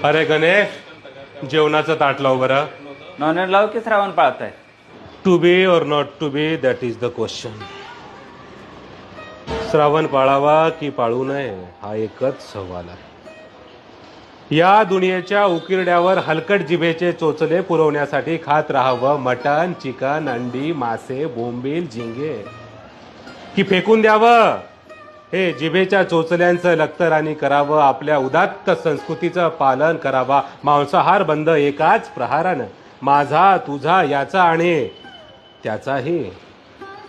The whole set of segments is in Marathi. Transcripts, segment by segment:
अरे गणेश, जेवणाचं ताट लाव बरं. नॉनव्हेज लाव की Shravan पाळताय? To be or not to be, that is the question. Shravan पाळावा की पाळू नये हा एकच सवाल आहे. या दुनियेच्या उकिरड्यावर हलकट जिभेचे चोचले पुरवण्यासाठी खात राहावं मटण, चिकन, अंडी, मासे, बोंबील, झिंगे, की फेकून द्यावं हे जिभेच्या चोचल्यांचं लक्तराणी करावं. आपल्या उदात्त संस्कृतीचं पालन करावा. मांसाहार बंद एकाच प्रहारानं, माझा, तुझा, याचा आणि त्याचाही.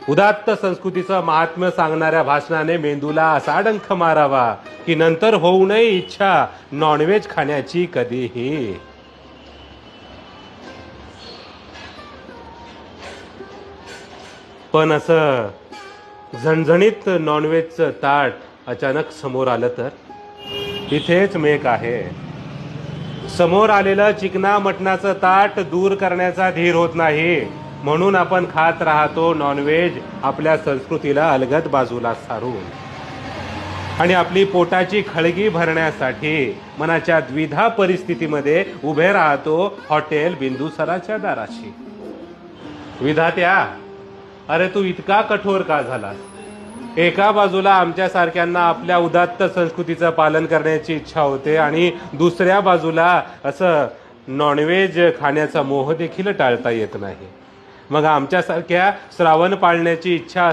उदात्त संस्कृतीचं महात्म्य सांगणाऱ्या भाषणाने मेंदूला असा डंख मारावा की नंतर होऊ नये इच्छा नॉनव्हेज खाण्याची कधीही. पण असं झणझणीत नॉनव्हेजचं ताट अचानक समोर आलं तर इथेच मेक आहे. समोर आलेलं चिकना मटणाचं ताट दूर करण्याचा धीर होत नाही, म्हणून आपण खात राहतो नॉनव्हेज आपल्या संस्कृतीला अलगद बाजूला सारून. आणि आपली पोटाची खळगी भरण्यासाठी मनाच्या द्विधा परिस्थितीमध्ये उभे राहतो हॉटेल बिंदुसराच्या दाराशी. विधात्या, अरे तू इतका कठोर का झालास? एका बाजूला आमच्यासारख्यांना आपल्या उदात्त संस्कृतीचं पालन करण्याची इच्छा होते आणि दुसऱ्या बाजूला असं नॉनव्हेज खाण्याचा मोह देखील टाळता येत नाही. मग आमच्यासारख्या श्रावण पाळण्याची इच्छा